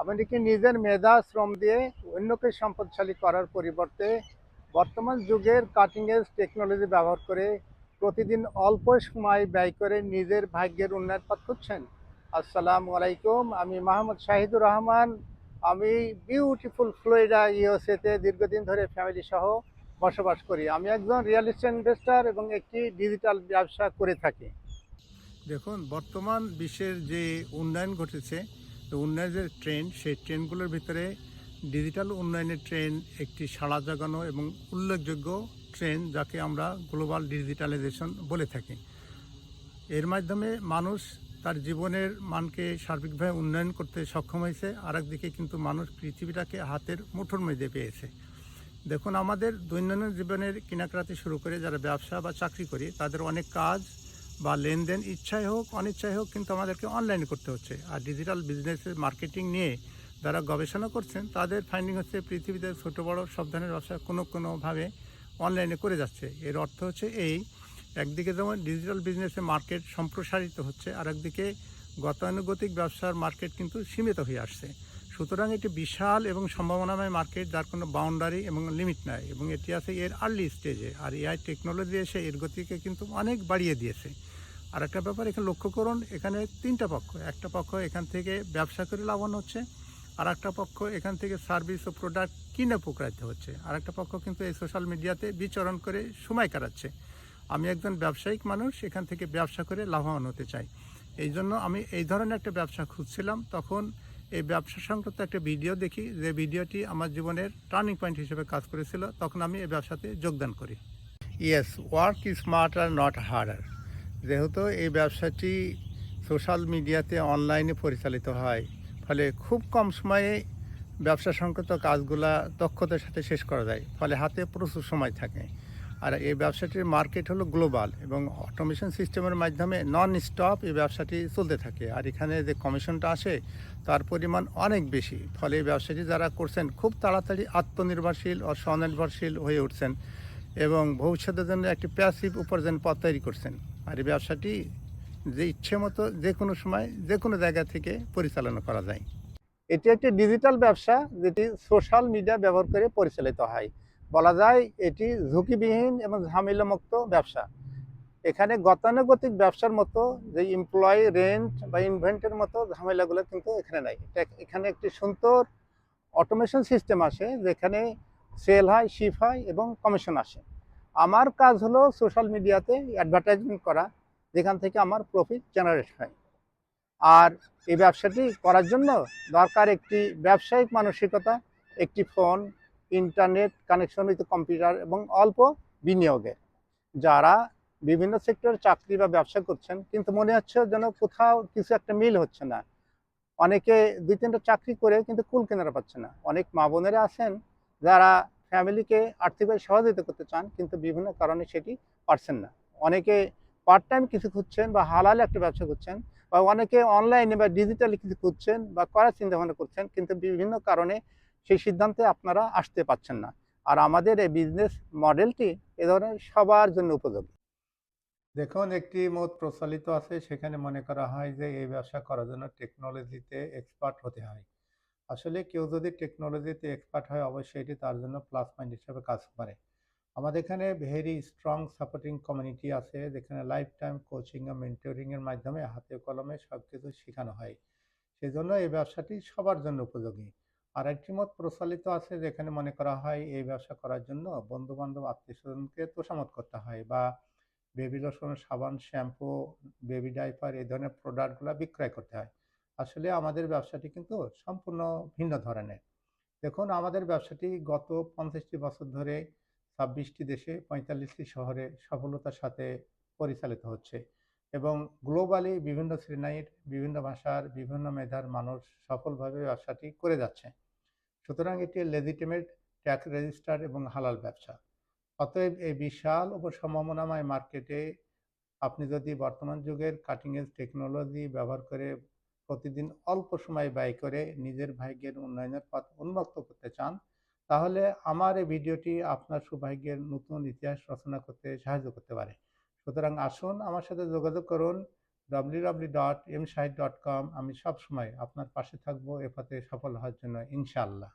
এমনকি নিজের মেধা শ্রম দিয়ে অন্যকে সম্পদশালী করার পরিবর্তে বর্তমান যুগের কাটিং এজ টেকনোলজি ব্যবহার করে প্রতিদিন অল্প সময় ব্যয় করে নিজের ভাগ্যের উন্নয়ন পথ খুঁজছেন। আসসালামু আলাইকুম, আমি মোহাম্মদ শাহিদুর রহমান। আমি বিউটিফুল ফ্লোরিডা ইউএসএতে দীর্ঘদিন ধরে ফ্যামিলি সহ বসবাস করি। আমি একজন রিয়েল এস্টেট ইনভেস্টর এবং একটি ডিজিটাল ব্যবসা করে থাকি। দেখুন, বর্তমান বিশ্বের যে উন্নয়ন ঘটেছে, তো উন্নয়নের ট্রেন্ড, সেই ট্রেন্ডগুলোর ভিতরে ডিজিটাল উন্নয়নের ট্রেন্ড একটি সাড়া জাগানো এবং উল্লেখযোগ্য ট্রেন্ড, যাকে আমরা গ্লোবাল ডিজিটালাইজেশন বলে থাকি। এর মাধ্যমে মানুষ তার জীবনের মানকে সার্বিকভাবে উন্নয়ন করতে সক্ষম হয়েছে, আর একদিকে কিন্তু মানুষ পৃথিবীটাকে হাতের মুঠোর মধ্যে পেয়েছে। দেখুন, আমাদের দৈনন্দিন জীবনের কেনাকাটা শুরু করে যারা ব্যবসা বা চাকরি করি, তাদের অনেক কাজ বা লেনদেন ইচ্ছাই হোক অনিচ্ছাই হোক কিন্তু আমাদেরকে অনলাইনে করতে হচ্ছে। আর ডিজিটাল বিজনেসের মার্কেটিং নিয়ে যারা গবেষণা করছেন, তাদের ফাইন্ডিং হচ্ছে পৃথিবীতে ছোটো বড়ো সব ধরনের ব্যবসা কোনোভাবে অনলাইনে করে যাচ্ছে। এর অর্থ হচ্ছে এই, একদিকে যেমন ডিজিটাল বিজনেসের মার্কেট সম্প্রসারিত হচ্ছে, আর একদিকে গতানুগতিক ব্যবসার মার্কেট কিন্তু সীমিত হয়ে আসছে। সুতরাং এটি বিশাল এবং সম্ভাবনাময় মার্কেট, যার কোনো বাউন্ডারি এবং লিমিট নাই, এবং এটি আছে এর আর্লি স্টেজে। আর এআই টেকনোলজি এসে এর গতিকে কিন্তু অনেক বাড়িয়ে দিয়েছে। আর একটা ব্যাপার এখানে লক্ষ্য করুন, এখানে তিনটা পক্ষ। একটা পক্ষ এখান থেকে ব্যবসা করে লাভবান হচ্ছে, আর একটা পক্ষ এখান থেকে সার্ভিস ও প্রোডাক্ট কিনে উপকৃত হচ্ছে, আর একটা পক্ষ কিন্তু এই সোশ্যাল মিডিয়াতে বিচরণ করে সময় কাটাচ্ছে। আমি একজন ব্যবসায়িক মানুষ, এখান থেকে ব্যবসা করে লাভবান হতে চাই। এই জন্য আমি এই ধরনের একটা ব্যবসা খুঁজছিলাম। তখন এই ব্যবসা সংক্রান্ত একটা ভিডিও দেখি, যে ভিডিওটি আমার জীবনের টার্নিং পয়েন্ট হিসেবে কাজ করেছিল। তখন আমি এই ব্যবসাতে যোগদান করি। Yes, work is smarter not harder. যেহেতু এই ব্যবসাটি সোশ্যাল মিডিয়াতে অনলাইনে পরিচালিত হয়, ফলে খুব কম সময়ে ব্যবসা সংক্রান্ত কাজগুলা দক্ষতার সাথে শেষ করা যায়, ফলে হাতে প্রচুর সময় থাকে। আর এই ব্যবসাটির মার্কেট হলো গ্লোবাল, এবং অটোমেশন সিস্টেমের মাধ্যমে নন স্টপ এই ব্যবসাটি চলতে থাকে। আর এখানে যে কমিশনটা আসে তার পরিমাণ অনেক বেশি, ফলে এই ব্যবসাটি যারা করছেন খুব তাড়াতাড়ি আত্মনির্ভরশীল ও স্বনির্ভরশীল হয়ে উঠছেন, এবং ভবিষ্যতের জন্য একটি প্যাসিভ উপার্জন পথ তৈরি করছেন। আর এই ব্যবসাটি যে ইচ্ছে মতো যে কোনো সময় যে কোনো জায়গা থেকে পরিচালনা করা যায়। এটি একটি ডিজিটাল ব্যবসা, যেটি সোশ্যাল মিডিয়া ব্যবহার করে পরিচালিত হয়। বলা যায় এটি ঝুঁকিবিহীন এবং ঝামেলামুক্ত ব্যবসা। এখানে গতানুগতিক ব্যবসার মতো যে এমপ্লয়ি রেন্ট বা ইনভেন্টের মতো ঝামেলাগুলো কিন্তু এখানে নাই। এখানে একটি সুন্দর অটোমেশন সিস্টেম আসে, যেখানে সেল হয়, শিপ হয় এবং কমিশন আসে। আমার কাজ হলো সোশ্যাল মিডিয়াতে অ্যাডভার্টাইজমেন্ট করা, যেখান থেকে আমার প্রফিট জেনারেট হয়। আর এই ব্যবসাটি করার জন্য দরকার একটি ব্যবসায়িক মানসিকতা, একটি phone, internet connection with computer এবং অল্প বিনিয়োগে। যারা বিভিন্ন সেক্টরে চাকরি বা ব্যবসা করছেন, কিন্তু মনে হচ্ছে যেন কোথাও কিছু একটা মিল হচ্ছে না। অনেকে ২-৩টা চাকরি করে কিন্তু কুল কিনারা পাচ্ছে না। অনেক মা বোনেরা আছেন যারা ফ্যামিলিকে আর্থিকভাবে সহযোগিতা করতে চান, কিন্তু বিভিন্ন কারণে সেটি পারছেন না। অনেকে পার্ট টাইম কিছু খুঁজছেন বা হালাল একটা ব্যবসা করছেন, বা অনেকে অনলাইনে বা ডিজিটালি কিছু খুঁজছেন বা করার চিন্তাভাবনা করছেন, কিন্তু বিভিন্ন কারণে সেই সিদ্ধান্তে আপনারা আসতে পারছেন না। আর আমাদের এই বিজনেস মডেলটি এ ধরনের সবার জন্য উপযোগী। দেখুন, একটি মত প্রচলিত আছে, সেখানে মনে করা হয় যে এই ব্যবসা করার জন্য টেকনোলজিতে এক্সপার্ট হতে হয়। আসলে কেউ যদি টেকনোলজিতে এক্সপার্ট হয়, অবশ্যই এটি তার জন্য প্লাস পয়েন্ট হিসেবে কাজ করে। আমাদের এখানে ভেরি স্ট্রং সাপোর্টিং কমিউনিটি আছে, যেখানে লাইফ টাইম কোচিং ও মেন্টরিং এর মাধ্যমে হাতে কলমে সবকিছু শেখানো হয়। সেজন্য এই ব্যবসাটি সবার জন্য উপযোগী। আর একটি মত প্রচলিত আছে, যেখানে মনে করা হয় এই ব্যবসা করার জন্য বন্ধু বান্ধব আত্মীয় স্বজনকে তোষামত করতে হয়, বা বেবি লোশন, সাবান, শ্যাম্পু, বেবি ডাইপার এই ধরনের প্রোডাক্টগুলো বিক্রয় করতে হয়। আসলে আমাদের ব্যবসাটি কিন্তু সম্পূর্ণ ভিন্ন ধরনের। দেখুন, আমাদের ব্যবসাটি গত ৫০টি বছর ধরে ২৬টি দেশে ৪৫টি শহরে সফলতার সাথে পরিচালিত হচ্ছে, এবং গ্লোবালি বিভিন্ন শ্রেণীর, বিভিন্ন ভাষার, বিভিন্ন মেধার মানুষ সফলভাবে ব্যবসাটি করে যাচ্ছে। সুতরাং এটি লেজিটিমেট, ট্যাক্স রেজিস্টার এবং হালাল ব্যবসা। অতএব এই বিশাল ও সম্ভাবনাময় মার্কেটে আপনি যদি বর্তমান যুগের কাটিং এজ টেকনোলজি ব্যবহার করে প্রতিদিন অল্প সময় ব্যয় করে নিজের ভাগ্যের উন্নয়নের পথ উন্মুক্ত করতে চান, তাহলে আমার এই ভিডিওটি আপনার সৌভাগ্যের নতুন ইতিহাস রচনা করতে সাহায্য করতে পারে। সুতরাং আসুন, আমার সাথে যোগাযোগ করুন। www.mshahid.com। আমি সবসময় আপনার পাশে থাকবো এ পথে সফল হওয়ার জন্য, ইনশাআল্লাহ।